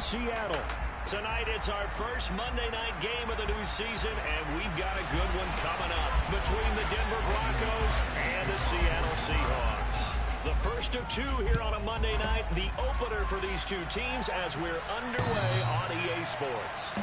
Seattle. Tonight, it's our first Monday night game of the new season, and we've got a good one coming up between the Denver Broncos and the Seattle Seahawks. The first of two here on a Monday night, the opener for these two teams as we're underway on EA Sports.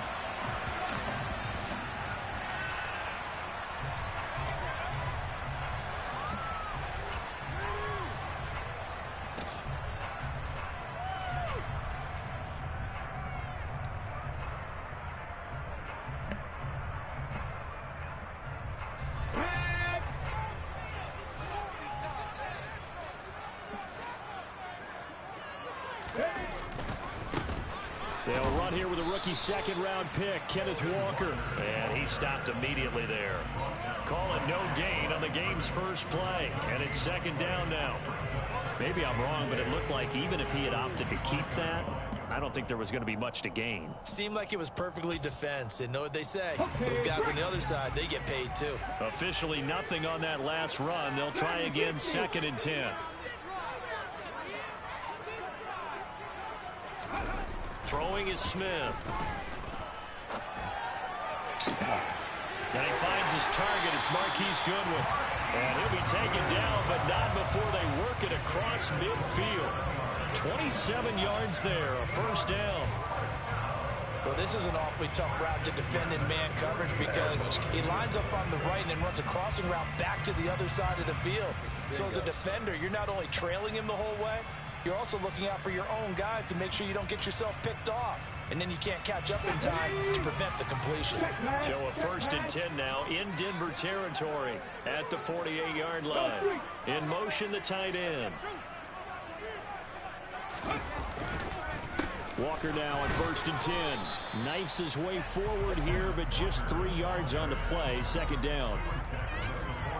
They'll run here with a rookie second-round pick, Kenneth Walker. And he stopped immediately there. Calling no gain on the game's first play. And it's second down now. Maybe I'm wrong, but it looked like even if he had opted to keep that, I don't think there was going to be much to gain. Seemed like it was perfectly defense. And know what they say? Those guys on the other side, they get paid too. Officially nothing on that last run. They'll try again, 2nd and 10. Throwing is Smith. And he finds his target. It's Marquise Goodwin. And he'll be taken down, but not before they work it across midfield. 27 yards there, a first down. Well, this is an awfully tough route to defend in man coverage because he lines up on the right and then runs a crossing route back to the other side of the field. So as a defender, you're not only trailing him the whole way, you're also looking out for your own guys to make sure you don't get yourself picked off. And then you can't catch up in time to prevent the completion. So a 1st and 10 now in Denver territory at the 48-yard line. In motion, the tight end. Walker now on 1st and 10. Knifes his way forward here, but just 3 yards on the play. 2nd down.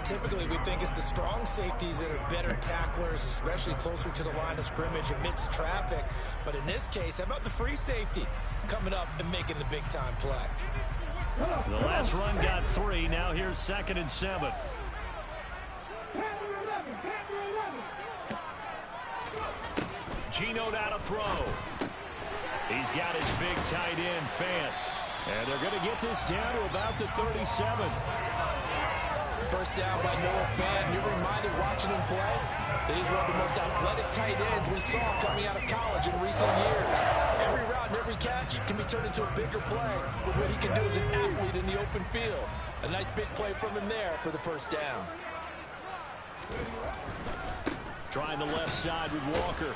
Typically, we think it's the strong safeties that are better tacklers, especially closer to the line of scrimmage amidst traffic. But in this case, how about the free safety coming up and making the big-time play? The last run got 3. Now here's 2nd and 7. Geno down to throw. He's got his big tight end, Fant. And they're going to get this down to about the 37. First down by Noah Fant. You're reminded watching him play that he's one of the most athletic tight ends we saw coming out of college in recent years. Every route and every catch can be turned into a bigger play with what he can do as an athlete in the open field. A nice big play from him there for the first down. Trying the left side with Walker.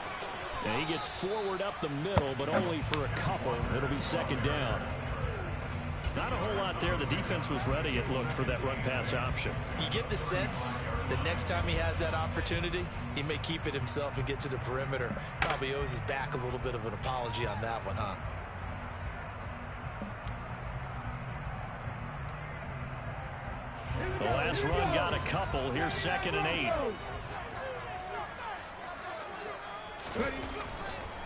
And he gets forward up the middle, but only for a couple. It'll be 2nd down. Not a whole lot there. The defense was ready, it looked, for that run-pass option. You get the sense that next time he has that opportunity, he may keep it himself and get to the perimeter. Probably owes his back a little bit of an apology on that one, huh? The last run got a couple. Here's 2nd and 8.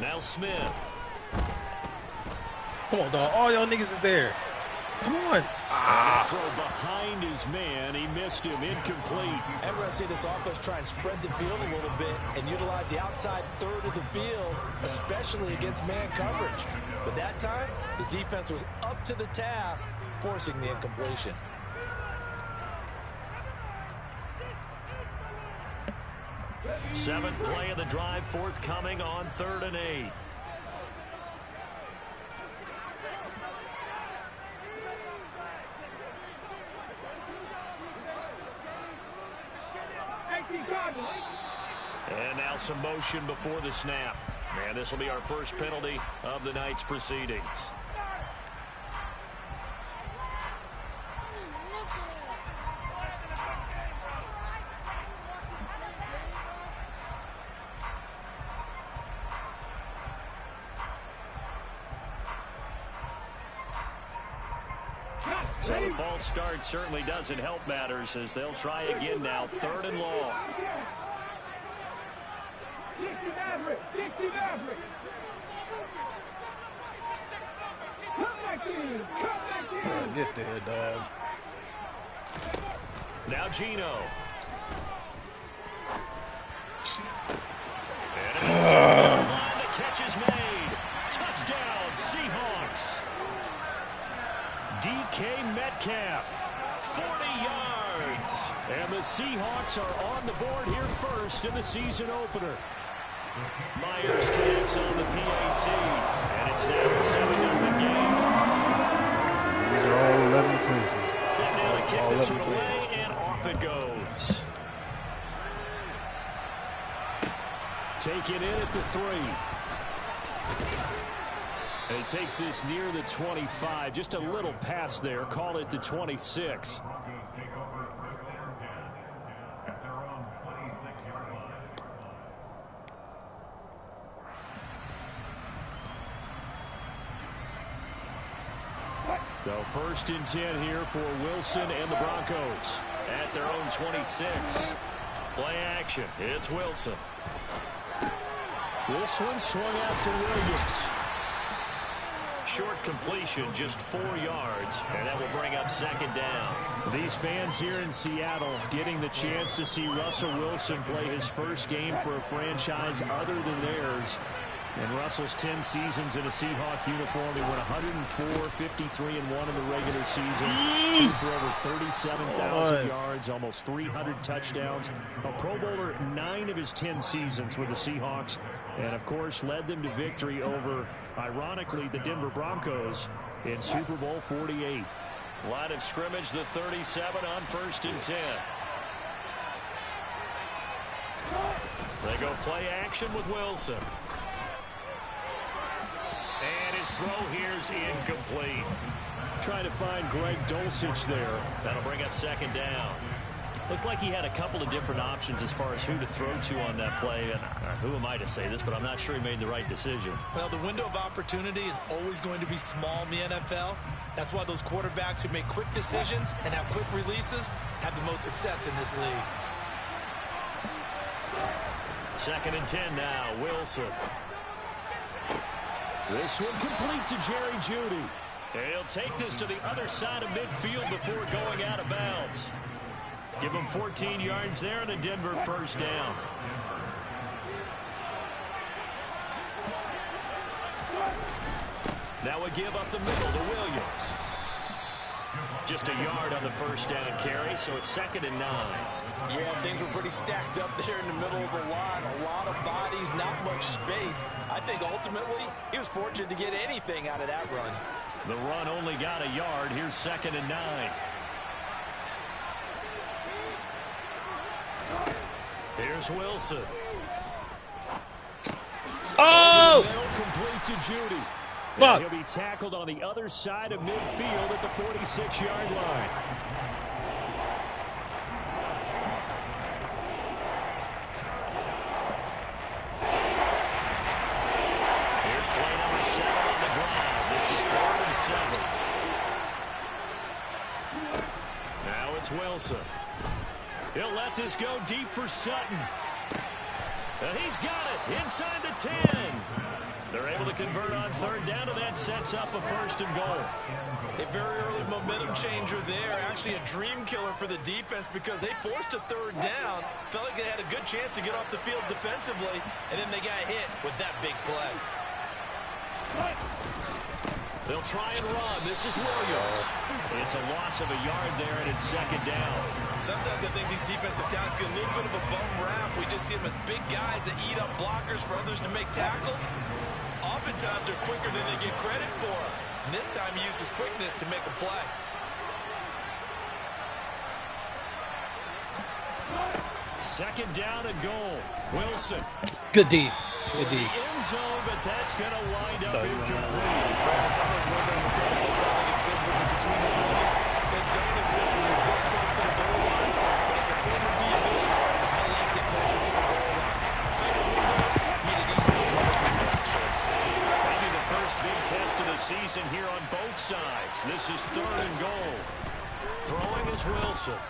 Now Smith. Come on, dog. All y'all niggas is there. Come on. Throw behind his man. He missed him. Incomplete. And we're going to see this offense try and spread the field a little bit and utilize the outside third of the field, especially against man coverage. But that time, the defense was up to the task, forcing the incompletion. Seventh play of the drive, forthcoming on 3rd and 8. And now some motion before the snap. And this will be our first penalty of the night's proceedings. So the false start certainly doesn't help matters as they'll try again now, 3rd and long. Get there, dog. Now Geno. And the catch is made. Touchdown, DK Metcalf. 40 yards. And the Seahawks are on the board here first in the season opener. Myers connects on the PAT. And it's now a 7-0 game. These are all 11 places. Set now to kick this one away, and off it goes. Taken in at the 3. And he takes this near the 25. Just a little pass there. Call it the 26. So first and 10 here for Wilson and the Broncos. At their own 26. Play action. It's Wilson. This one swung out to Williams. Short completion, just 4 yards, and that will bring up second down. These fans here in Seattle getting the chance to see Russell Wilson play his first game for a franchise other than theirs. And Russell's 10 seasons in a Seahawk uniform, he went 104, 53-1 in the regular season. For over 37,000 yards, almost 300 touchdowns. A Pro Bowler 9 of his 10 seasons with the Seahawks. And, of course, led them to victory over, ironically, the Denver Broncos in Super Bowl 48. Line of scrimmage, the 37 on first and 10. They go play action with Wilson. And his throw here's incomplete. Trying to find Greg Dulcich there. That'll bring up second down. Looked like he had a couple of different options as far as who to throw to on that play. And who am I to say this, but I'm not sure he made the right decision. Well, the window of opportunity is always going to be small in the NFL. That's why those quarterbacks who make quick decisions and have quick releases have the most success in this league. Second and 10 now, Wilson. This one complete to Jerry Jeudy. He'll take this to the other side of midfield before going out of bounds. Give him 14 yards there and a Denver first down. Now a give up the middle to Williams. Just a yard on the first down carry, so it's second and 9. Yeah, things were pretty stacked up there in the middle of the line. A lot of bodies, not much space. I think ultimately he was fortunate to get anything out of that run. The run only got a yard. Here's second and 9. Here's Wilson. Oh! Complete to Jeudy. Fuck. He'll be tackled on the other side of midfield at the 46-yard line. Here's play number 7 on the drive. This is 3rd and 7. Now it's Wilson. He'll let this go deep for Sutton. And he's got it inside the 10. They're able to convert on 3rd down, and that sets up a 1st and goal. A very early momentum changer there. Actually a dream killer for the defense because they forced a 3rd down. Felt like they had a good chance to get off the field defensively, and then they got hit with that big play. They'll try and run. This is Williams. It's a loss of a yard there, and it's 2nd down. Sometimes I think these defensive talents get a little bit of a bum rap. We just see them as big guys that eat up blockers for others to make tackles. Oftentimes they're quicker than they get credit for. And this time he uses quickness to make a play. Second down and goal. Wilson. Good deep. Good deep. End zone, but that's going to wind up incomplete. Brandon, some of those windows of football that exist when you're between the 20s that don't exist when you're this close to the goal line. But as a former DB, I liked it closer to the goal line. Tighter windows made it easier to cover people, actually. Maybe the first big test of the season here on both sides. This is 3rd and goal. Throwing is Wilson.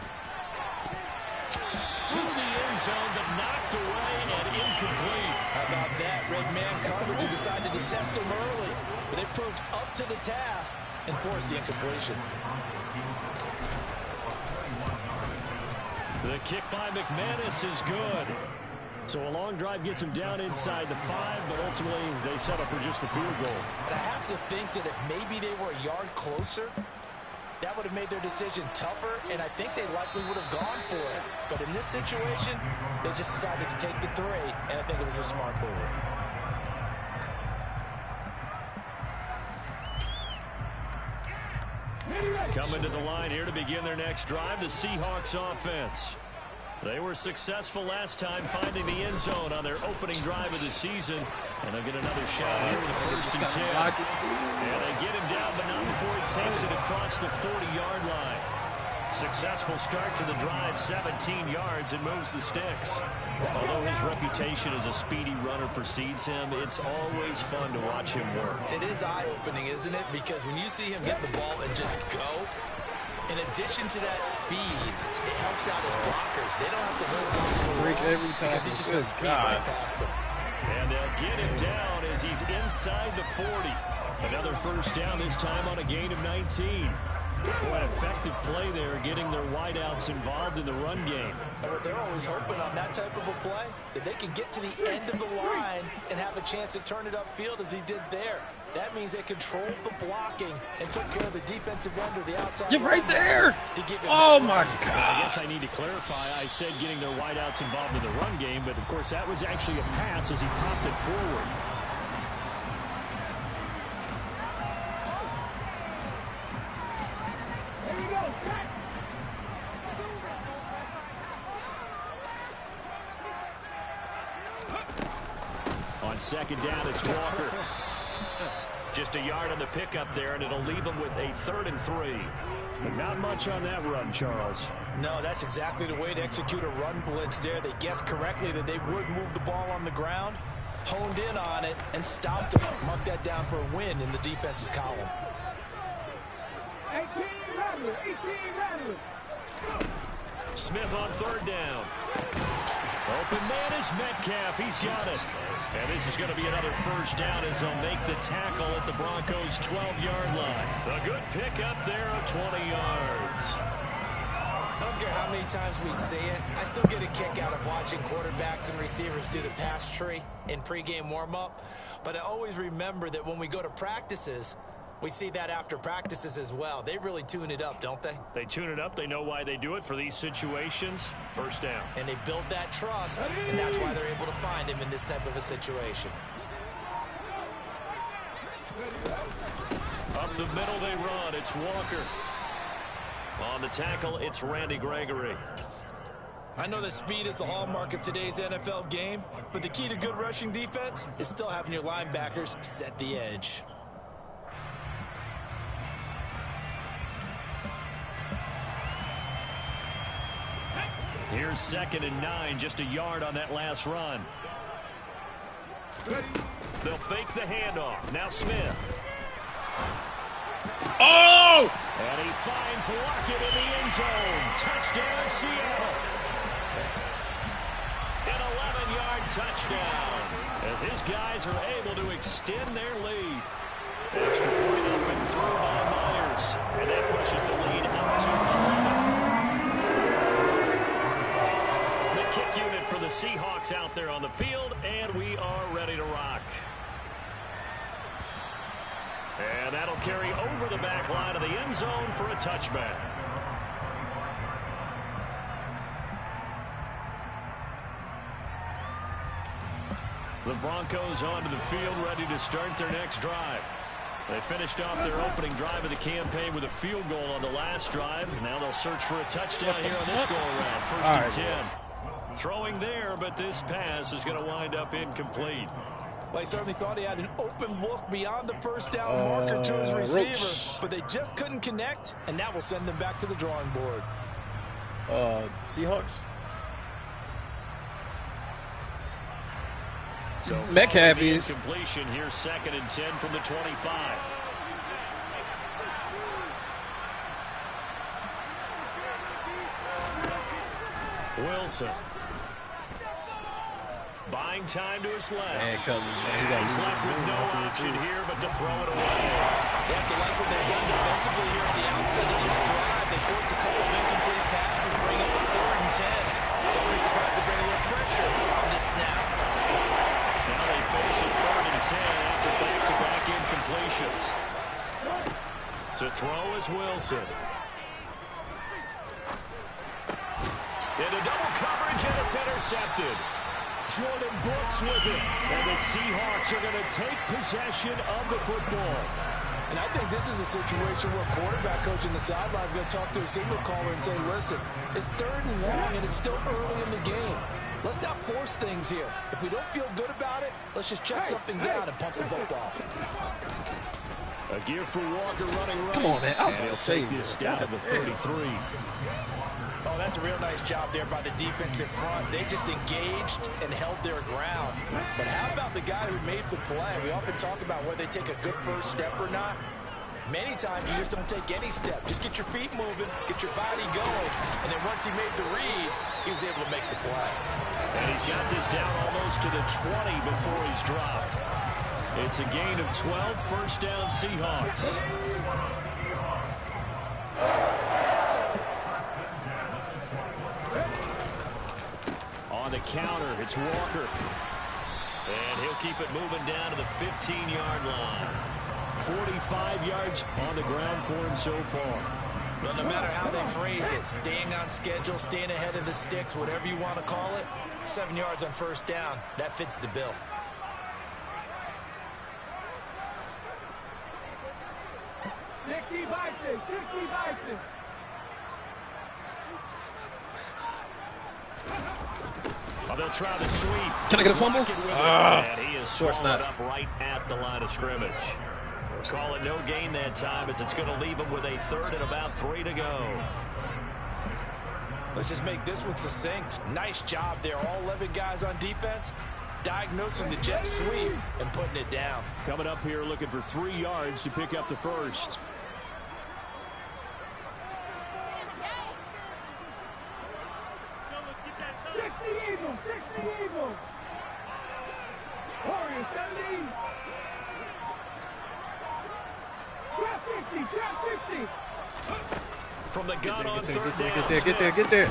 To the end zone, but knocked away and incomplete. How about that? Red man coverage and decided to test him early. But they proved up to the task and forced the incompletion. The kick by McManus is good. So a long drive gets him down inside the 5, but ultimately they settle for just the field goal. And I have to think that if maybe they were a yard closer, that would have made their decision tougher, and I think they likely would have gone for it. But in this situation, they just decided to take the 3, and I think it was a smart move. Coming to the line here to begin their next drive, the Seahawks offense. They were successful last time finding the end zone on their opening drive of the season. And they'll get another shot here with the 1st and 10. And they get him down, but not before he takes it across the 40-yard line. Successful start to the drive, 17 yards, and moves the sticks. Although his reputation as a speedy runner precedes him, it's always fun to watch him work. It is eye-opening, isn't it? Because when you see him get the ball and just go, in addition to that speed, it helps out his blockers. They don't have to hold on so long every time. because he's just going to speed right past them. And they'll get him down as he's inside the 40. Another first down, this time on a gain of 19. Boy, an effective play there, getting their wideouts involved in the run game. They're always hoping on that type of a play that they can get to the end of the line and have a chance to turn it upfield as he did there. That means they controlled the blocking and took care of the defensive end or the outside. You're right there. Oh, my God. I guess I need to clarify. I said getting their wideouts involved in the run game, but, of course, that was actually a pass as he popped it forward. On second down, it's Walker. Just a yard on the pickup there, and it'll leave them with a 3rd and 3. But not much on that run, Charles. No, that's exactly the way to execute a run blitz there. They guessed correctly that they would move the ball on the ground, honed in on it, and stopped them. Mark that down for a win in the defense's column. 18 Rattler, 18 Rattler. Smith on 3rd down. Open man is Metcalf. He's got it. And this is going to be another first down as they'll make the tackle at the Broncos' 12-yard line. A good pickup there of 20 yards. I don't care how many times we see it. I still get a kick out of watching quarterbacks and receivers do the pass tree in pregame warm-up. But I always remember that when we go to practices, we see that after practices as well. They really tune it up, don't they? They tune it up. They know why they do it for these situations. First down. And they build that trust, and that's why they're able to find him in this type of a situation. Up the middle they run. It's Walker. On the tackle, it's Randy Gregory. I know that speed is the hallmark of today's NFL game, but the key to good rushing defense is still having your linebackers set the edge. Here's 2nd and 9, just a yard on that last run. They'll fake the handoff. Now Smith. Oh! And he finds Lockett in the end zone. Touchdown, Seattle. An 11-yard touchdown as his guys are able to extend their lead. Extra point up and through by Myers. And that pushes the lead up to 11. Kick unit for the Seahawks out there on the field, and we are ready to rock. And that'll carry over the back line of the end zone for a touchback. The Broncos onto the field, ready to start their next drive. They finished off their opening drive of the campaign with a field goal on the last drive. Now they'll search for a touchdown here on this go-around. 1st and 10. Throwing there, but this pass is going to wind up incomplete. Well, he certainly thought he had an open look beyond the first down marker to his receiver, Roach. but they just couldn't connect, and that will send them back to the drawing board. Seahawks. So Metcalf is completion here, 2nd and 10 from the 25. Wilson. Buying time to his left. He's left with no option here but to throw it away. They have to like what they've done defensively here at the outset of this drive. They forced a couple of incomplete passes, bring up a 3rd and 10. Don't be surprised to bring a little pressure on this snap. Now they face a 3rd and 10 after back-to-back incompletions. To throw is Wilson. Into double coverage, and it's intercepted. Jordan Brooks with it. And the Seahawks are going to take possession of the football. And I think this is a situation where quarterback coach in the sideline is going to talk to a signal caller and say, listen, it's 3rd and long, and it's still early in the game. Let's not force things here. If we don't feel good about it, let's just check something down and pump the football. A gear for Walker running right. Come on, man. I was going to say this down to the 33. Oh, that's a real nice job there by the defensive front. They just engaged and held their ground. But how about the guy who made the play? We often talk about whether they take a good first step or not. Many times you just don't take any step. Just get your feet moving, get your body going, and then once he made the read, he was able to make the play. And he's got this down almost to the 20 before he's dropped. It's a gain of 12, first down Seahawks. On the counter, it's Walker. And he'll keep it moving down to the 15-yard line. 45 yards on the ground for him so far. Well, no matter how they phrase it, staying on schedule, staying ahead of the sticks, whatever you want to call it, 7 yards on first down, that fits the bill. Oh, they'll try to sweep. Can I get a fumble? And he is of course swallowed not. up right at the line of scrimmage. Call it no gain that time, as it's going to leave him with a 3rd and about 3 to go. Let's just make this one succinct. Nice job there. All 11 guys on defense diagnosing the jet sweep and putting it down. Coming up here looking for 3 yards to pick up the first. Warriors 70. Trap 50. From the gun on third down. Get there.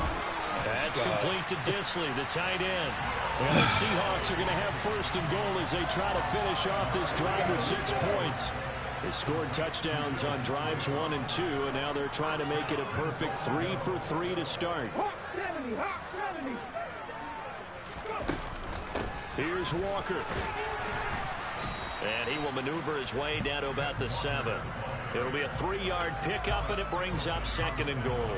That's complete to Disley, the tight end. And the Seahawks are going to have 1st and goal as they try to finish off this drive with 6 points. They scored touchdowns on drives 1 and 2, and now they're trying to make it a perfect 3 for 3 to start. Hawk 70. Here's Walker. And he will maneuver his way down to about the 7. It'll be a 3-yard pickup, and it brings up 2nd and goal.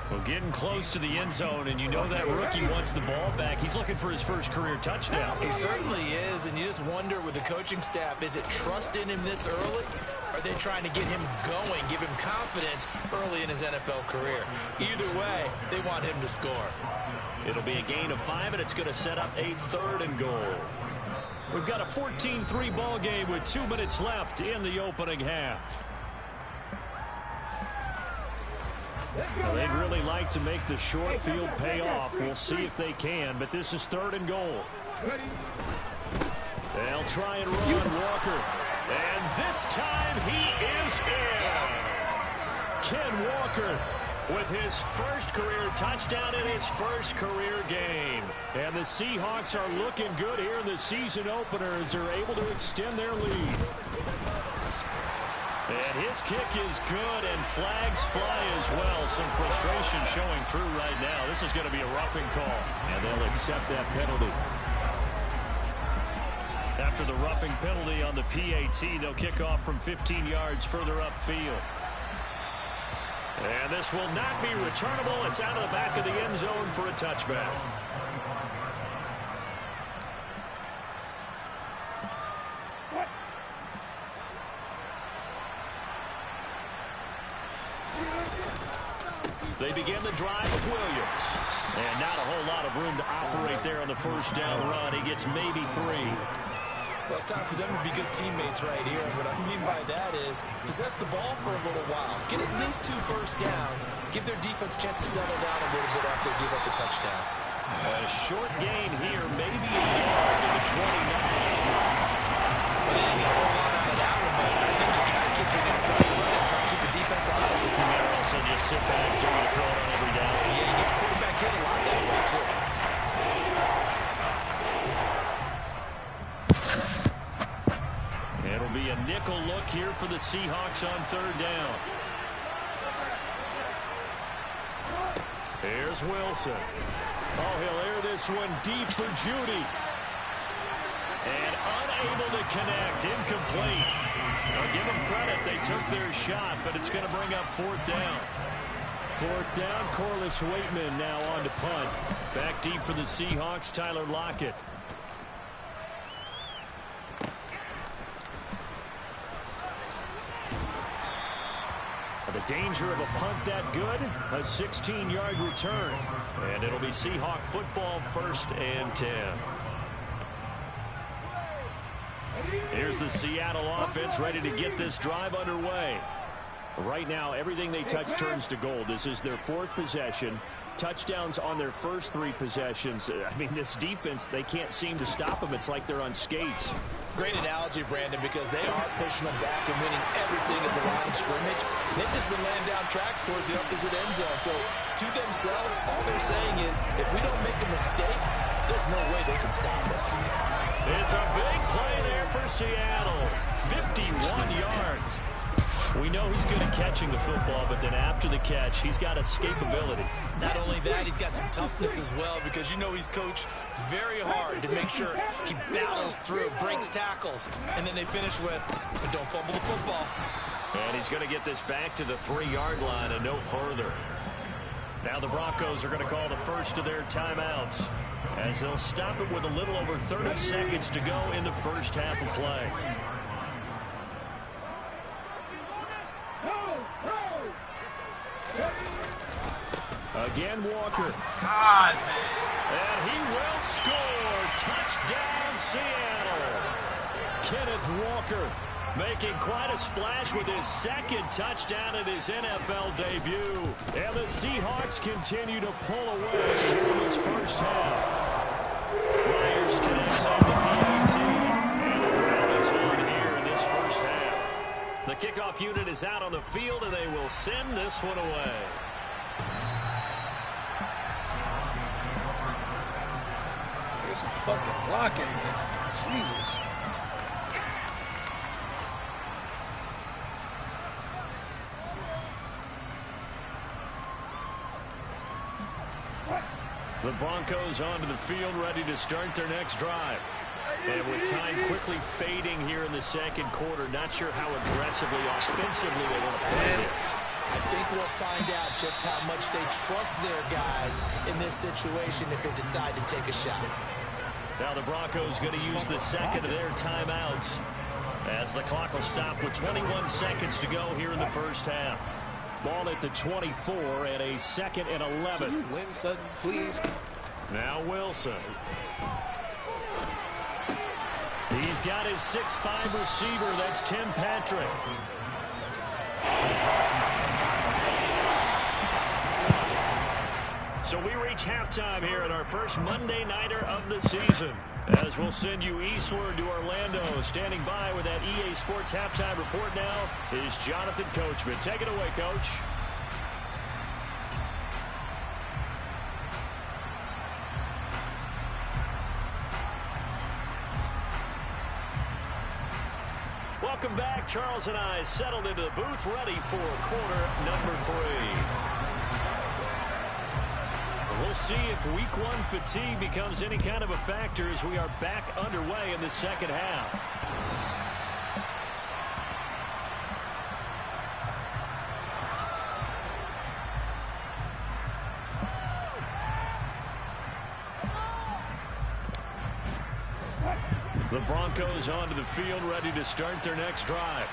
Well, getting close to the end zone, and you know that rookie wants the ball back. He's looking for his first career touchdown. He certainly is, and you just wonder with the coaching staff, is it trust in him this early? Or are they trying to get him going, give him confidence early in his NFL career? Either way, they want him to score. It'll be a gain of 5, and it's going to set up a 3rd and goal. We've got a 14-3 ball game with 2 minutes left in the opening half. Well, they'd really like to make the short field pay off. We'll see if they can, but this is 3rd and goal. They'll try and run Walker. And this time he is in. Ken Walker with his first career touchdown in his first career game. And the Seahawks are looking good here in the season opener as they're able to extend their lead. And his kick is good, and flags fly as well. Some frustration showing through right now. This is going to be a roughing call. And they'll accept that penalty. After the roughing penalty on the PAT, they'll kick off from 15 yards further upfield. And this will not be returnable. It's out of the back of the end zone for a touchback. They begin the drive with Williams. And not a whole lot of room to operate there on the first down run. He gets maybe 3. Well, it's time for them to be good teammates right here. And what I mean by that is possess the ball for a little while. Get at least 2 first downs. Give their defense a chance to settle down a little bit after they give up the touchdown. A short gain here, maybe a yard to the 29. Well, they didn't get a whole lot out of that one, but I think you got to continue to try to run and try to keep the defense honest. You might also just sit back and try to throw it on every down. Yeah, you get your quarterback hit a lot that way, too. It'll be a nickel look here for the Seahawks on 3rd down. Here's Wilson. Oh, he'll air this one deep for Judy. And unable to connect. Incomplete. I'll give them credit. They took their shot, but it's going to bring up fourth down. Fourth down, Corliss Waitman now on to punt. Back deep for the Seahawks, Tyler Lockett. The danger of a punt that good, a 16-yard return. And it'll be Seahawk football, 1st and 10. Here's the Seattle offense ready to get this drive underway. Right now, everything they touch turns to gold. This is their 4th possession. Touchdowns on their first 3 possessions. I mean, this defense, they can't seem to stop them. It's like they're on skates. Great analogy, Brandon, because they are pushing them back and winning everything at the line of scrimmage. They've just been laying down tracks towards the opposite end zone. So, to themselves, all they're saying is, if we don't make a mistake, there's no way they can stop us. It's a big play there for Seattle. 51 yards. We know he's good at catching the football, but then after the catch, he's got escapability. Not only that, he's got some toughness as well, because you know he's coached very hard to make sure he battles through, breaks tackles, and then they finish with, but don't fumble the football. And he's going to get this back to the 3-yard line and no further. Now the Broncos are going to call the first of their timeouts, as they'll stop it with a little over 30 seconds to go in the first half of play. Again, Walker. God, And he will score. Touchdown, Seattle. Kenneth Walker making quite a splash with his 2nd touchdown in his NFL debut. And the Seahawks continue to pull away here in this first half. Myers connects on the PAT. And the round is on here in this first half. The kickoff unit is out on the field, and they will send this one away. there's some fucking blocking, man. Jesus. The Broncos onto the field, ready to start their next drive. And with time quickly fading here in the second quarter, not sure how aggressively, offensively they want to play this. I think we'll find out just how much they trust their guys in this situation if they decide to take a shot. Now the Broncos going to use the second of their timeouts as the clock will stop with 21 seconds to go here in the first half. Ball at the 24 and a 2nd and 11. Win sudden, please. Now Wilson. He's got his 6'5" receiver. That's Tim Patrick. So we reach halftime here at our first Monday Nighter of the season, as we'll send you eastward to Orlando. Standing by with that EA Sports halftime report now is Jonathan Coachman. Take it away, Coach. Welcome back. Charles and I settled into the booth, ready for quarter number 3. We'll see if week 1 fatigue becomes any kind of a factor as we are back underway in the second half. The Broncos onto the field, ready to start their next drive.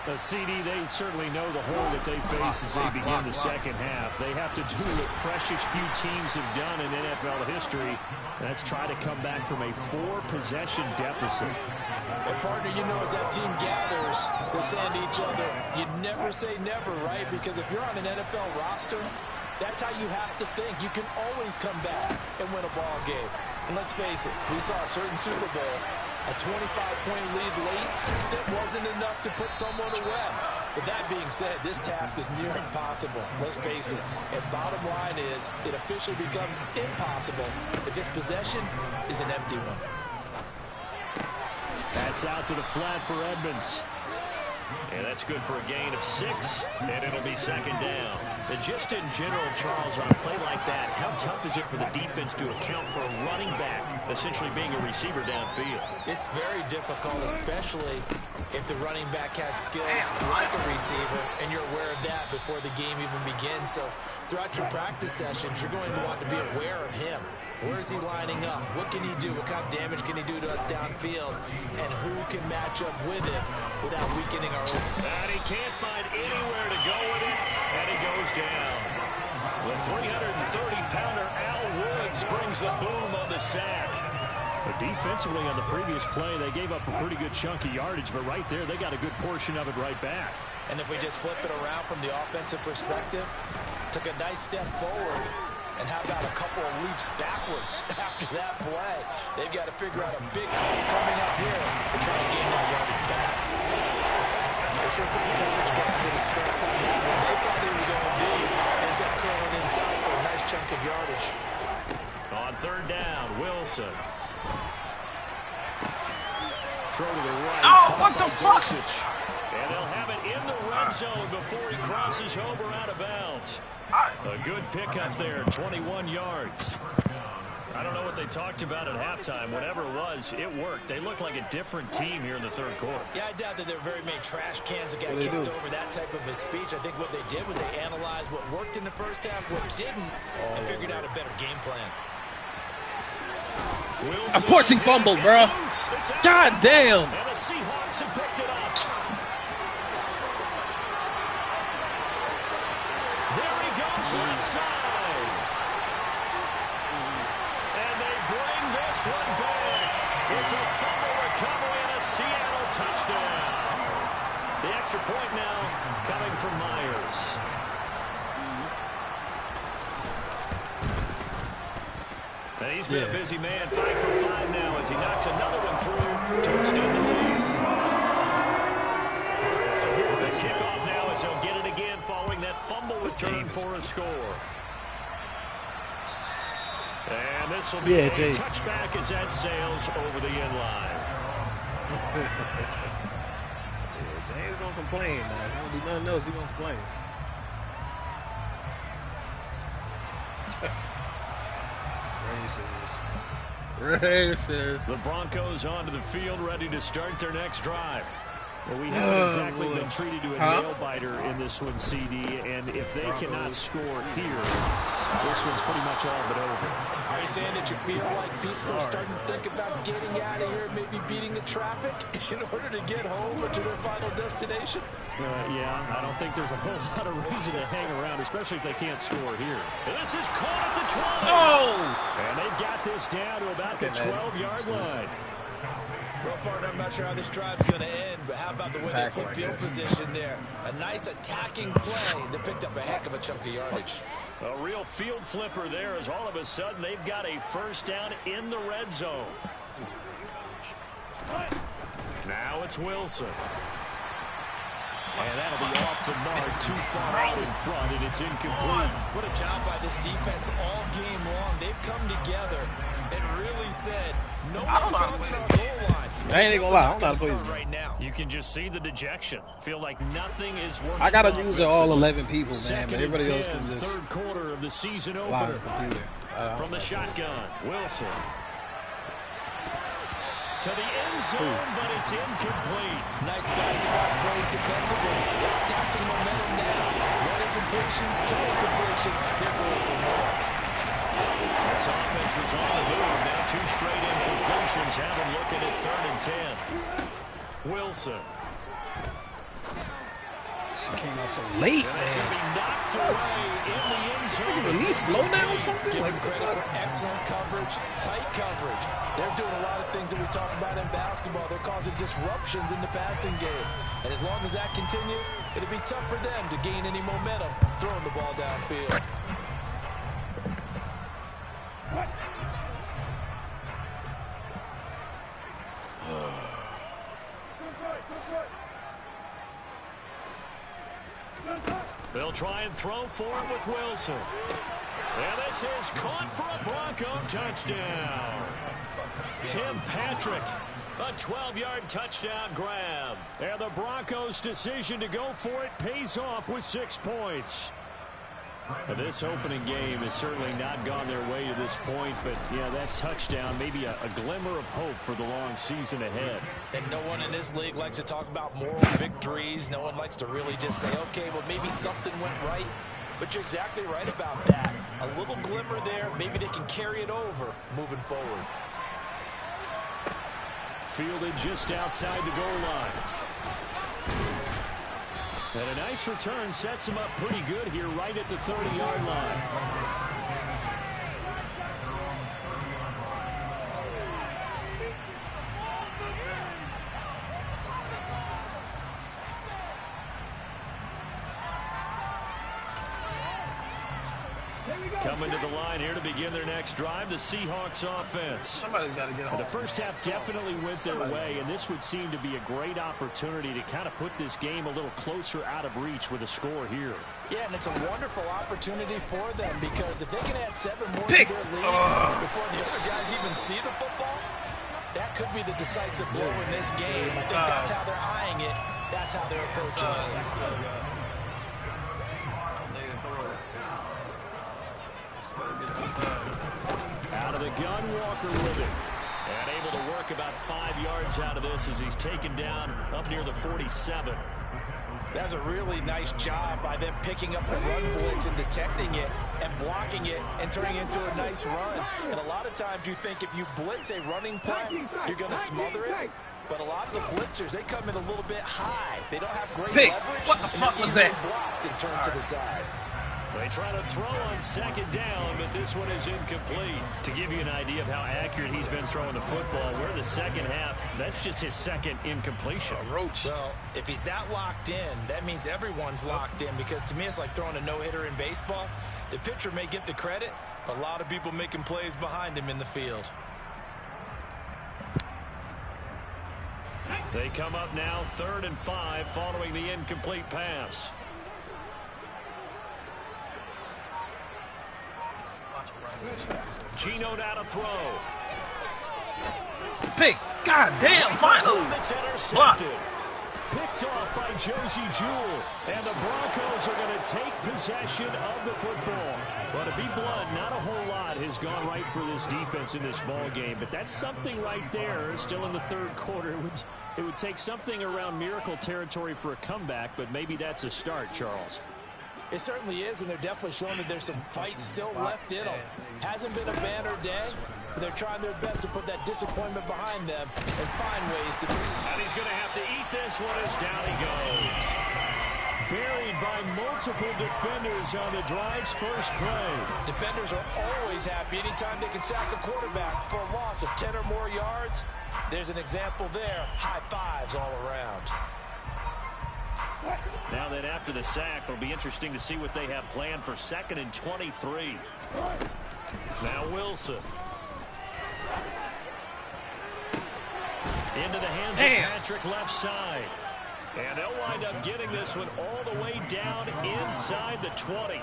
The CD, they certainly know the hole that they face as they begin the second half. They have to do what precious few teams have done in NFL history. That's try to come back from a 4-possession deficit. And partner, you know, as that team gathers, we're saying to each other, you never say never, right? Because if you're on an NFL roster, that's how you have to think. You can always come back and win a ball game. And let's face it, we saw a certain Super Bowl, a 25-point lead late, that wasn't enough to put someone away. But that being said, this task is near impossible. Let's face it. And bottom line is, it officially becomes impossible if this possession is an empty one. That's out to the flat for Edmonds. And that's good for a gain of 6, and it'll be second down. And just in general, Charles, on a play like that, how tough is it for the defense to account for a running back essentially being a receiver downfield? It's very difficult, especially if the running back has skills like a receiver, and you're aware of that before the game even begins. So throughout your practice sessions, you're going to want to be aware of him. Where is he lining up? What can he do? What kind of damage can he do to us downfield? And who can match up with him without weakening our own? And he can't find anywhere to go with it, and he goes down. The 330-pounder Al Woods brings the boom on the sack. But defensively on the previous play, they gave up a pretty good chunk of yardage, but right there, they got a good portion of it right back. And if we just flip it around from the offensive perspective, took a nice step forward, and how about a couple of leaps backwards after that play? They've got to figure out a big call coming up here to try and gain that yardage back. They sure put the coverage guys in a stress on that one. They thought they were going deep. Ends up curling inside for a nice chunk of yardage. On third down, Wilson. Throw to the right. Oh, what the fuck? And they'll have it in the red zone before he crosses over out of bounds. A good pickup there, 21 yards. I don't know what they talked about at halftime. Whatever it was, it worked. They look like a different team here in the third quarter. Yeah, I doubt that there are very many trash cans that got kicked over that type of a speech. I think what they did was they analyzed what worked in the first half, what didn't, and figured out a better game plan. Of course he fumbled, bro. God damn. And the Seahawks have picked it up. There he goes left side. And they bring this one back. It's a fumble recovery and a Seattle touchdown. The extra point now coming from Myers. And he's been a busy man, 5 for 5 now as he knocks another one through to extend the lead. So here's the kickoff now as he'll get it again following that fumble return for a score. And this will be a touchback as that sails over the end line. James don't complain, man. If don't do nothing else, he gonna complain. Racist. The Broncos onto the field, ready to start their next drive. Well, we haven't exactly been treated to a nail-biter in this one, CD, and if they cannot score here, this one's pretty much all but over. Are you saying that you feel like people are starting to think about getting out of here, maybe beating the traffic in order to get home or to their final destination? Yeah, I don't think there's a whole lot of reason to hang around, especially if they can't score here. And this is caught at the 12. Oh! And they've got this down to about the 12-yard line. Well, partner, I'm not sure how this drive's going to end, but how about the way they flip field position there? A nice attacking play that picked up a heck of a chunk of yardage. A real field flipper there as all of a sudden they've got a first down in the red zone. Now it's Wilson. And that'll be off the mark, too far out in front, and it's incomplete. What a job by this defense all game long. They've come together and really said, no one's crossing our goal line. I ain't gonna lie, I don't know how to play this right now. You can just see the dejection. Feel like nothing is working. I gotta use all 11 people, man, but everybody else 10, can just third quarter of the season lie opener. From the shotgun, Wilson. To the end zone, but it's incomplete. Nice back-to-back plays defensively. They're stacking momentum now. One incompletion, two incompletion. They're going for more. This offense was on the move. Now 2 straight incompletions have them looking at 3rd and 10. Wilson. She came out so late, and it's going to be knocked away in the end zone. At least slow down something. Like excellent coverage, tight coverage. They're doing a lot of things that we talk about in basketball. They're causing disruptions in the passing game. And as long as that continues, it'll be tough for them to gain any momentum throwing the ball downfield. They'll try and throw for it with Wilson. And this is caught for a Bronco touchdown. Tim Patrick A 12-yard touchdown grab. And the Broncos' decision to go for it pays off with 6 points. Now, this opening game has certainly not gone their way to this point, but yeah, that touchdown, maybe a glimmer of hope for the long season ahead. And no one in this league likes to talk about moral victories. No one likes to really just say, okay, well, maybe something went right. But you're exactly right about that. A little glimmer there, maybe they can carry it over moving forward. Fielded just outside the goal line. And a nice return sets him up pretty good here right at the 30-yard line. Coming to the line here to begin their next drive, the Seahawks offense. Somebody's got to get home. The first half definitely went their way, and this would seem to be a great opportunity to kind of put this game a little closer out of reach with a score here. Yeah, and it's a wonderful opportunity for them because if they can add 7 more to their lead before the other guys even see the football, that could be the decisive blow in this game. I think that's how they're eyeing it. That's how they're approaching it. Out of the gun, Walker with it. And able to work about 5 yards out of this as he's taken down up near the 47. That's a really nice job by them picking up the run blitz and detecting it and blocking it and turning it into a nice run. And a lot of times you think if you blitz a running play, you're going to smother it. But a lot of the blitzers, they come in a little bit high. They don't have great leverage. What the fuck was that? Blocked and turned to the side. They try to throw on second down, but this one is incomplete. To give you an idea of how accurate he's been throwing the football, we're in the second half. That's just his second incompletion. Roach. Well, if he's that locked in, that means everyone's locked in, because to me it's like throwing a no-hitter in baseball. The pitcher may get the credit, but a lot of people making plays behind him in the field. They come up now 3rd and 5 following the incomplete pass. Gino now to throw. Pick. God damn, finally. Block. Picked off by Josie Jewell. And the Broncos are going to take possession of the football. Well, to be blunt, not a whole lot has gone right for this defense in this ball game. But that's something right there. Still in the 3rd quarter. It would take something around miracle territory for a comeback, but maybe that's a start, Charles. It certainly is, and they're definitely showing that there's some fight still left in them. Hasn't been a banner day, but they're trying their best to put that disappointment behind them and find ways to... And he's going to have to eat this one as down he goes. Buried by multiple defenders on the drive's first play. Defenders are always happy anytime they can sack a quarterback for a loss of 10 or more yards. There's an example there. High fives all around. Now then, after the sack, it'll be interesting to see what they have planned for 2nd and 23. Now Wilson. Into the hands of Patrick left side. And they'll wind up getting this one all the way down inside the 20.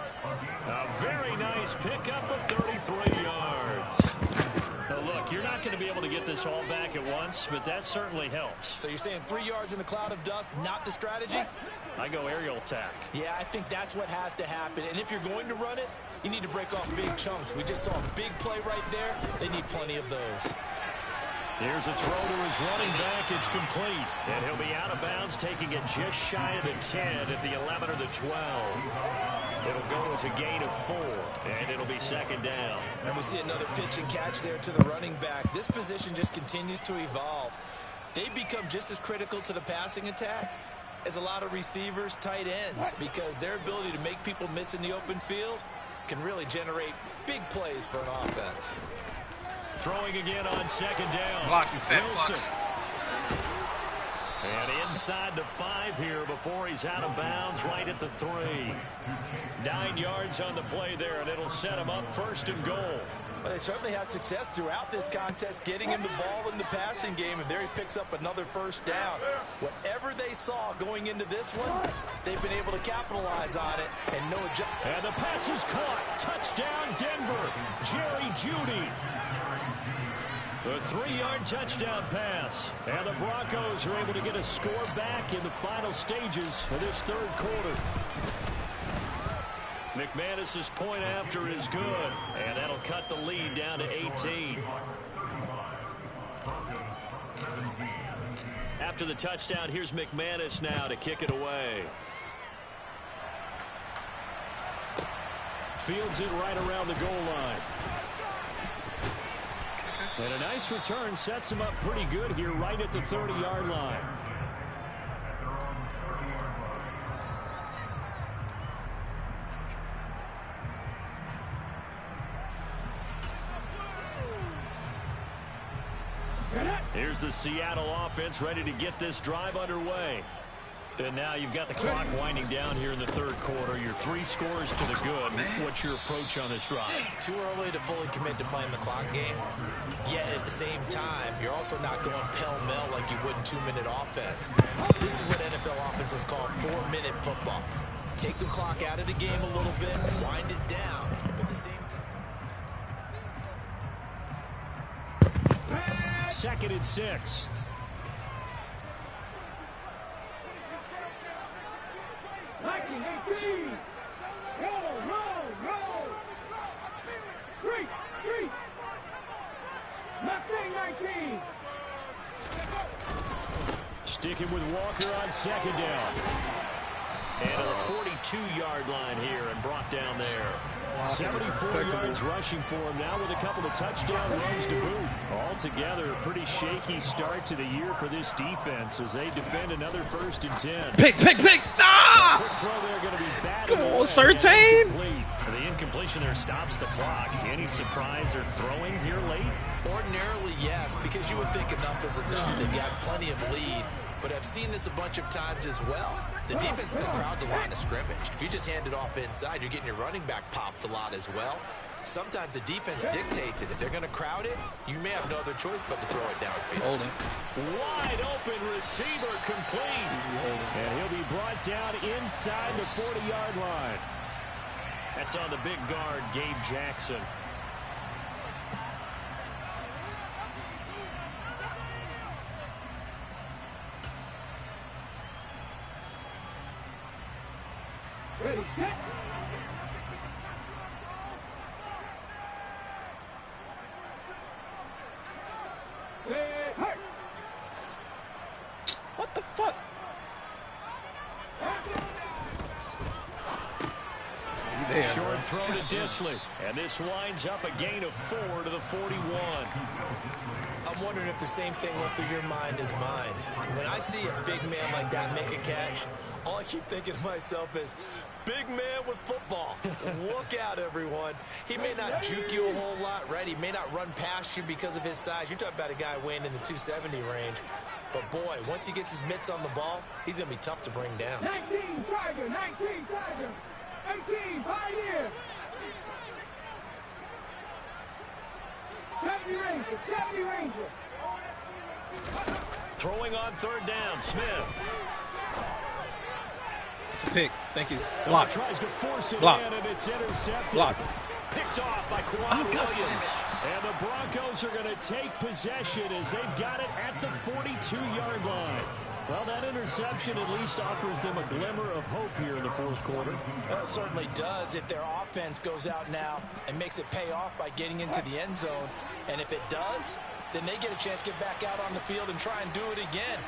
A very nice pickup of 33 yards. Now look, you're not going to be able to get this all back at once, but that certainly helps. So you're saying 3 yards in a cloud of dust, not the strategy? I go aerial attack. Yeah, I think that's what has to happen. And if you're going to run it, you need to break off big chunks. We just saw a big play right there. They need plenty of those. Here's a throw to his running back. It's complete. And he'll be out of bounds, taking it just shy of the 10 at the 11 or the 12. It'll go as a gain of 4, and it'll be 2nd down. And we see another pitch and catch there to the running back. This position just continues to evolve. They become just as critical to the passing attack as a lot of receivers, tight ends, because their ability to make people miss in the open field can really generate big plays for an offense. Throwing again on 2nd down. Block, you fat fucks. And inside the 5 here before he's out of bounds right at the 3. 9 yards on the play there, and it'll set him up 1st and goal. But they certainly had success throughout this contest getting him the ball in the passing game, and there he picks up another 1st down. Whatever they saw going into this one, they've been able to capitalize on it, and no adjustment. And the pass is caught. Touchdown, Denver. Jerry Jeudy. The 3-yard touchdown pass. And the Broncos are able to get a score back in the final stages of this third quarter. McManus's point after is good. And that'll cut the lead down to 18. After the touchdown, here's McManus now to kick it away. Fields it right around the goal line. And a nice return sets him up pretty good here right at the 30-yard line. Here's the Seattle offense ready to get this drive underway. And now you've got the clock winding down here in the third quarter. Your 3 scores to the good. What's your approach on this drive? Too early to fully commit to playing the clock game. Yet at the same time, you're also not going pell-mell like you would in 2-minute offense. This is what NFL offenses call 4-minute football. Take the clock out of the game a little bit, wind it down. But at the same time... 2nd and 6. Roll. 3. Mustang 19. Sticking with Walker on 2nd down. And to the 42-yard line here and brought down there. 74 yards rushing for him now with a couple of touchdown runs to boot. Altogether, a pretty shaky start to the year for this defense as they defend another 1st and 10. Pick! Ah! Quick throw there going to be bad. Come on, Surtain! The incompletion there stops the clock. Any surprise they're throwing here late? Ordinarily, yes, because you would think enough is enough. They've got plenty of lead, but I've seen this a bunch of times as well. The defense can crowd the line of scrimmage. If you just hand it off inside, you're getting your running back popped a lot as well. Sometimes the defense dictates it. If they're going to crowd it, you may have no other choice but to throw it downfield. Holding. Wide open receiver complete. And he'll be brought down inside the 40-yard line. That's on the big guard, Gabe Jackson. Ready, set. What the fuck? There, Short throw to Disley. And this winds up a gain of 4 to the 41. I'm wondering if the same thing went through your mind as mine. When I see a big man like that make a catch, all I keep thinking to myself is, big man with football. Look out, everyone. He may not juke you a whole lot, right? He may not run past you because of his size. You're talking about a guy weighing in the 270 range. But, boy, once he gets his mitts on the ball, he's going to be tough to bring down. 19 Tiger, 19 Tiger, 18 Pioneer. 70 Ranger. Throwing on 3rd down, Smith. It's a pick. Thank you. Block. Tries to force it Block. in, and it's intercepted. Block. Picked off by Quan Williams. And the Broncos are going to take possession as they've got it at the 42-yard line. Well, that interception at least offers them a glimmer of hope here in the 4th quarter. Well, it certainly does if their offense goes out now and makes it pay off by getting into the end zone. And if it does, then they get a chance to get back out on the field and try and do it again.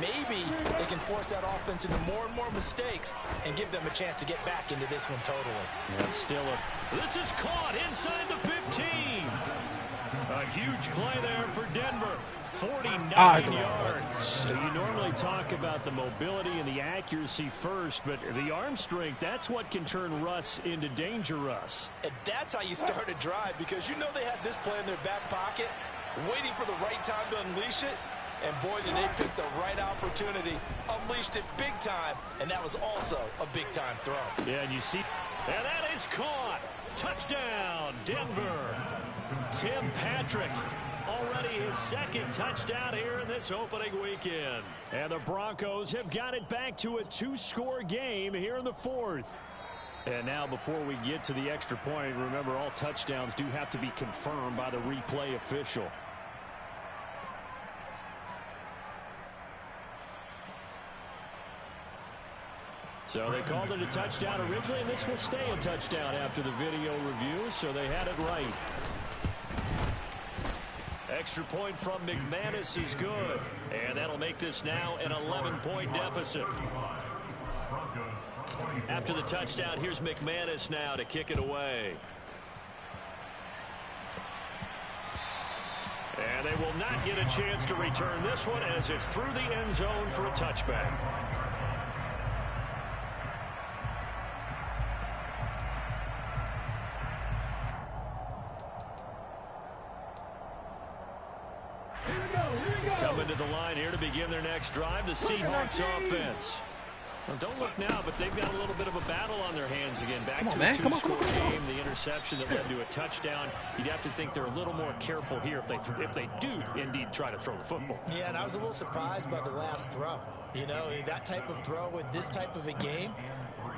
Maybe they can force that offense into more and more mistakes and give them a chance to get back into this one totally. Yeah, still This is caught inside the 15. A huge play there for Denver. 49 yards. So you normally talk about the mobility and the accuracy first, but the arm strength, that's what can turn Russ into danger Russ. And that's how you start a drive, because you know they had this play in their back pocket, waiting for the right time to unleash it. And boy, did they pick the right opportunity. Unleashed it big time, and that was also a big-time throw. Yeah, and you see... And that is caught. Touchdown, Denver. Tim Patrick. Already his 2nd touchdown here in this opening weekend. And the Broncos have got it back to a 2-score game here in the 4th. And now before we get to the extra point, remember all touchdowns do have to be confirmed by the replay official. So they called it a touchdown originally, and this will stay a touchdown after the video review, so they had it right. Extra point from McManus is good, and that'll make this now an 11-point deficit. After the touchdown, here's McManus now to kick it away. And they will not get a chance to return this one as it's through the end zone for a touchback. Coming to the line here to begin their next drive, the Seahawks offense. Well, don't look now, but they've got a little bit of a battle on their hands again. Back to a two-score game, the interception that led to a touchdown. You'd have to think they're a little more careful here if they do indeed try to throw the football. Yeah, and I was a little surprised by the last throw. You know, that type of throw with this type of a game,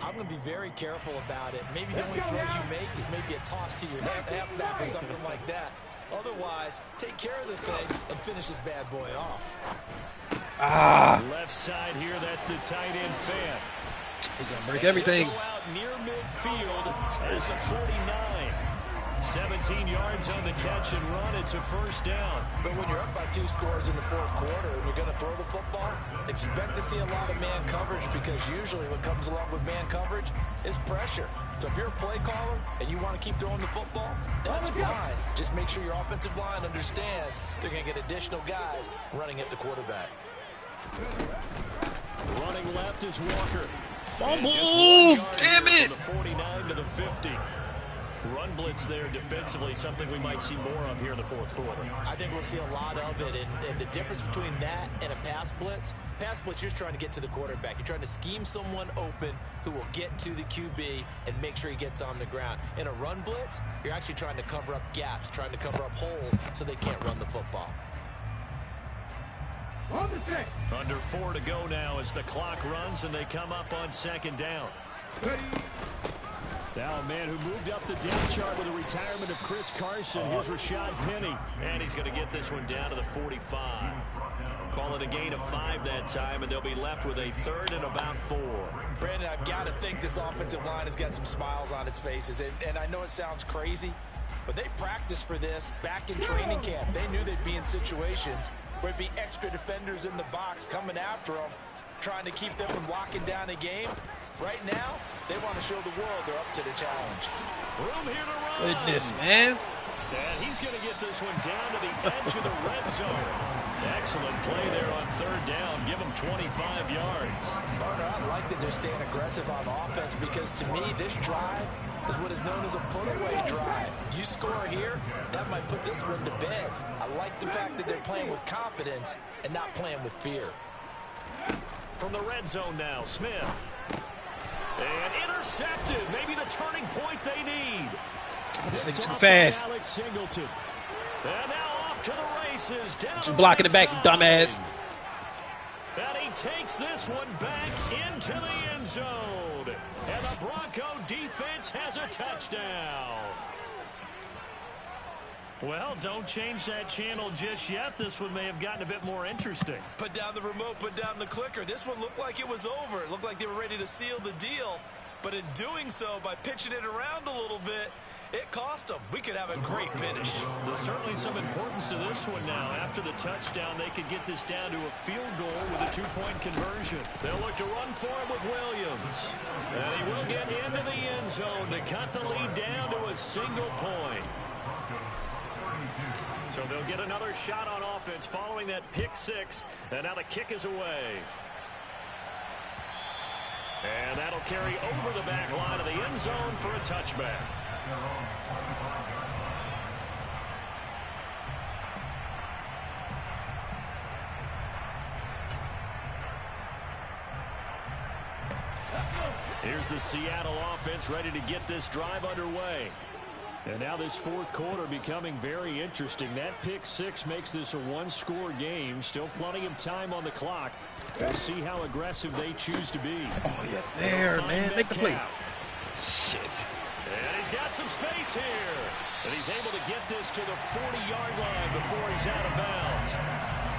I'm going to be very careful about it. Maybe the only throw you make is maybe a toss to your halfback or something like that. Otherwise, take care of the thing and finish this bad boy off. Left side here, that's the tight end fan. He's going to break everything. Go out near midfield at the 49. 17 yards on the catch and run. It's a first down. But when you're up by 2 scores in the fourth quarter and you're going to throw the football, expect to see a lot of man coverage, because usually what comes along with man coverage is pressure. So if you're a play caller and you want to keep throwing the football, that's fine. Just make sure your offensive line understands they're going to get additional guys running at the quarterback. Running left is Walker. Fumble! Damn it! From the 49 to the 50. Run blitz there defensively, something we might see more of here in the fourth quarter. I think we'll see a lot of it, and the difference between that and a pass blitz, you're just trying to get to the quarterback. You're trying to scheme someone open who will get to the QB and make sure he gets on the ground. In a run blitz, you're actually trying to cover up gaps, trying to cover up holes so they can't run the football. Under 4 to go now as the clock runs and they come up on second down. Now a man who moved up the depth chart with the retirement of Chris Carson. Here's Rashad Penny. And he's going to get this one down to the 45. Call it a gain of 5 that time, and they'll be left with a third and about 4. Brandon, I've got to think this offensive line has got some smiles on its faces. And I know it sounds crazy, but they practiced for this back in training camp. They knew they'd be in situations where it'd be extra defenders in the box coming after them, trying to keep them from locking down a game. Right now, they want to show the world they're up to the challenge. Room here to run. Goodness, man. And he's going to get this one down to the edge of the red zone. Excellent play there on third down. Give him 25 yards. Partner, I like that they're staying aggressive on offense, because to me, this drive is what is known as a put-away drive. You score here, that might put this one to bed. I like the fact that they're playing with confidence and not playing with fear. From the red zone now, Smith. And intercepted. Maybe the turning point they need. This thing's too fast. Alex Singleton. And now off to the races. Down Just blocking the back, dumbass. And he takes this one back into the end zone. And the Bronco defense has a touchdown. Well, don't change that channel just yet. This one may have gotten a bit more interesting. Put down the remote, put down the clicker. This one looked like it was over. It looked like they were ready to seal the deal. But in doing so, by pitching it around a little bit, it cost them. We could have a great finish. There's certainly some importance to this one now. After the touchdown, they could get this down to a field goal with a 2-point conversion. They'll look to run for it with Williams. And he will get into the end zone to cut the lead down to a single point. So they'll get another shot on offense following that pick 6. And now the kick is away. And that'll carry over the back line of the end zone for a touchback. Here's the Seattle offense ready to get this drive underway. And now this fourth quarter becoming very interesting. That pick 6 makes this a 1-score game. Still plenty of time on the clock. We'll see how aggressive they choose to be. Oh, yeah, there, man. Make the play. Shit. And he's got some space here. And he's able to get this to the 40-yard line before he's out of bounds.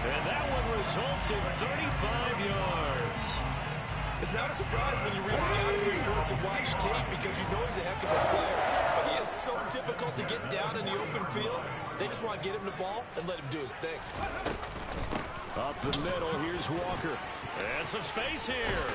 And that one results in 35 yards. It's not a surprise when you read scouting reports and watch tape because you know he's a heck of a player. But he is so difficult to get down in the open field. They just want to get him the ball and let him do his thing. Up the middle, here's Walker. And some space here.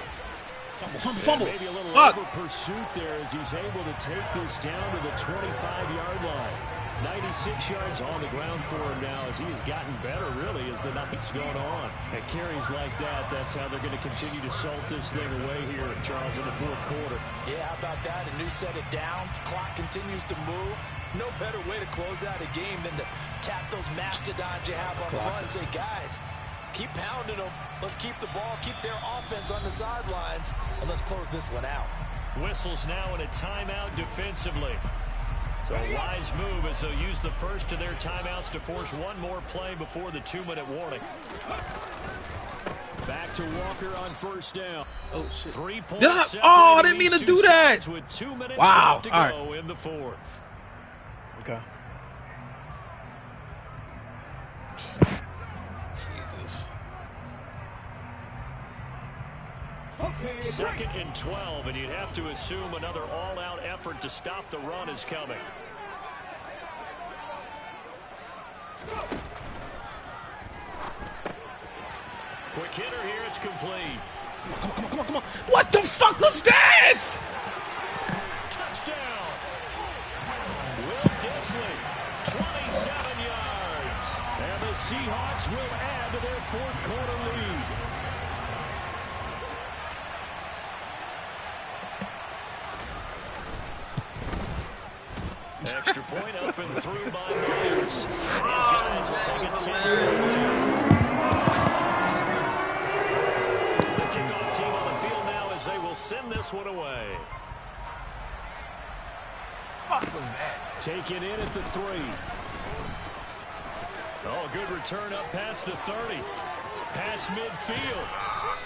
Fumble. Maybe a little over pursuit there as he's able to take this down to the 25-yard line. 96 yards on the ground for him now as he has gotten better, really, as the night's going on. And carries like that, that's how they're going to continue to salt this thing away here, Charles, in the fourth quarter. Yeah, how about that? A new set of downs. Clock continues to move. No better way to close out a game than to tap those mastodons you have on the front and say, guys, keep pounding them. Let's keep the ball, keep their offense on the sidelines, and let's close this one out. Whistles now in a timeout defensively. So a wise move as they'll use the first of their timeouts to force one more play before the 2-minute warning. Back to Walker on first down. Oh, shit. 3 points. I didn't mean to do that. With 2 minutes wow. left to go in the fourth. Okay. Jesus. Second and 12, and you'd have to assume another all-out effort to stop the run is coming. Quick hitter here, it's complete. Come on. What the fuck was that? Touchdown. Will Disley, 27 yards. And the Seahawks will add to their fourth quarter lead. Extra point up and through by Myers. These guys will take it 10 yards. The kickoff team on the field now as they will send this one away. What was that? Taken in at the 3. Oh, good return up past the 30. Past midfield.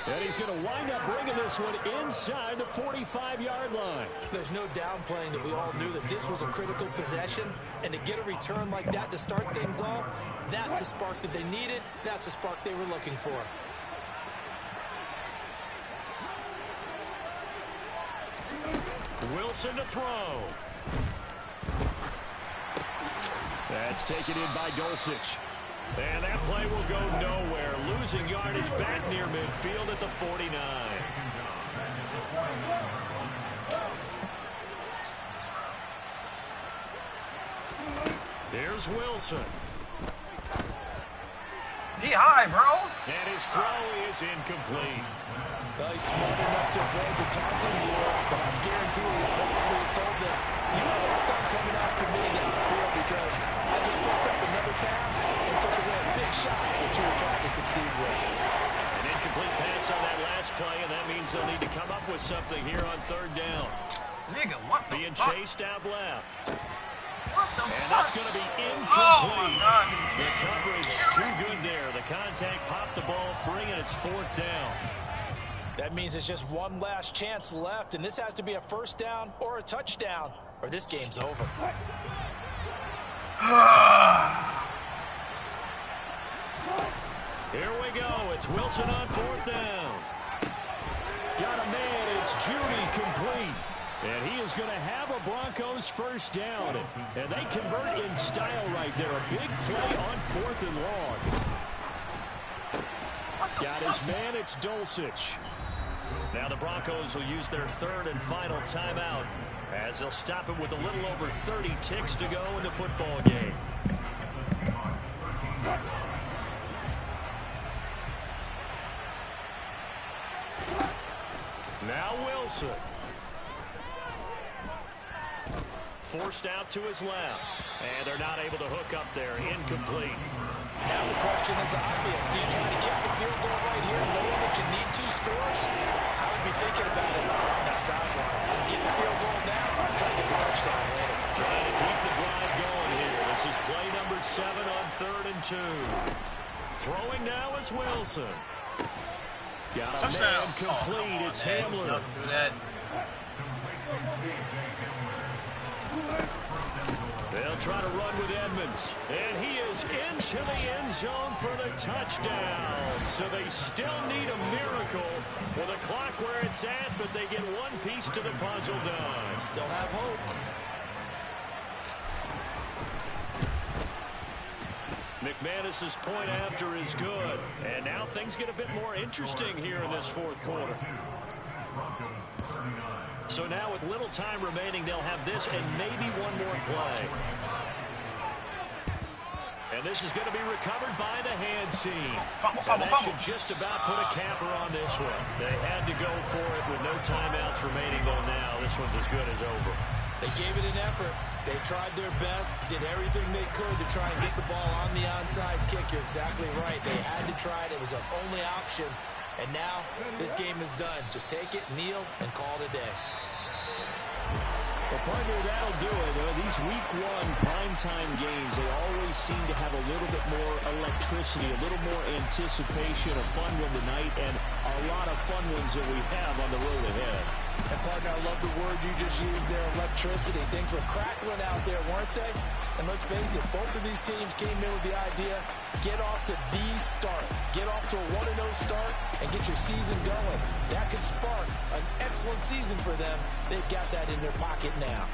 And he's going to wind up bringing this one inside the 45-yard line. There's no downplaying that we all knew that this was a critical possession, and to get a return like that to start things off, that's the spark that they needed. That's the spark they were looking for. Wilson to throw. That's taken in by Dulcich. And that play will go nowhere. Losing yardage back near midfield at the 49. Here's Wilson. He high, bro. And his throw is incomplete. He's smart enough to avoid the taunting war, but I'm guaranteeing he probably was told that you gotta stop coming after me down the field because I just broke up another pass and took away a big shot that you were trying to succeed with. An incomplete pass on that last play, and that means they'll need to come up with something here on third down. Nigga, what the Being fuck? chased out left. What the And fuck? that's going to be incomplete. Oh, my God. The coverage too good there. The contact popped the ball free, and it's fourth down. That means it's just one last chance left, and this has to be a first down or a touchdown, or this game's over. Here we go. It's Wilson on fourth down. Got a man. It's Judy complete. And he is going to have a Broncos first down. And they convert in style right there. A big play on fourth and long. Got his man. It's Dulcich. Now the Broncos will use their third and final timeout as they'll stop it with a little over 30 ticks to go in the football game. Now Wilson. Forced out to his left. And they're not able to hook up there. Incomplete. Now the question is obvious. Do you try to kick the field goal right here knowing that you need 2 scores? I would be thinking about it on that sideline. Get the field goal now, try to get the touchdown later. Trying to keep the drive going here. This is play number 7 on 3rd and 2. Throwing now is Wilson. Got a Touchdown. man complete. It's Hamler. Y'all can do that. They'll try to run with Edmonds. And he is in to the end zone for the touchdown. So they still need a miracle with a clock where it's at, but they get one piece to the puzzle done. Still have hope. McManus's point after is good. And now things get a bit more interesting here in this fourth quarter. So now with little time remaining, they'll have this and maybe one more play. And this is going to be recovered by the hands team. And that should just about put a capper on this one. They had to go for it with no timeouts remaining, though now this one's as good as over. They gave it an effort. They tried their best, did everything they could to try and get the ball on the onside kick. You're exactly right. They had to try it. It was their only option. And now this game is done. Just take it, kneel, and call it a day. Well, partner, that'll do it. These week one primetime games, they always seem to have a little bit more electricity, a little more anticipation, a fun one tonight, and a lot of fun ones that we have on the road ahead. And, partner, I love the word you just used there, electricity. Things were crackling out there, weren't they? And let's face it, both of these teams came in with the idea, get off to the start. Get off to a 1-0 start and get your season going. That could spark an excellent season for them. They've got that in their pocket now.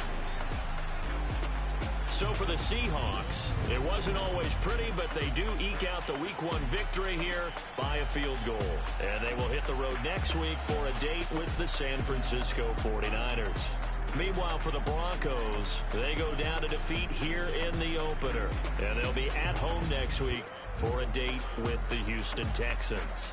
So for the Seahawks, it wasn't always pretty, but they do eke out the week one victory here by a field goal. And they will hit the road next week for a date with the San Francisco 49ers. Meanwhile, for the Broncos, they go down to defeat here in the opener. And they'll be at home next week for a date with the Houston Texans.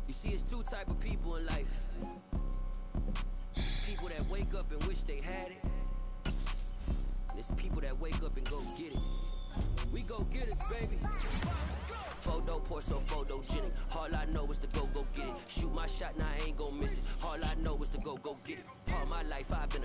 You see, it's two type of people in life. It's people that wake up and wish they had it. And it's people that wake up and go get it. We go get it, baby. Photo pour so photogenic. All I know is to go get it. Shoot my shot, now I ain't gon' miss it. All I know is to go get it. All my life I've been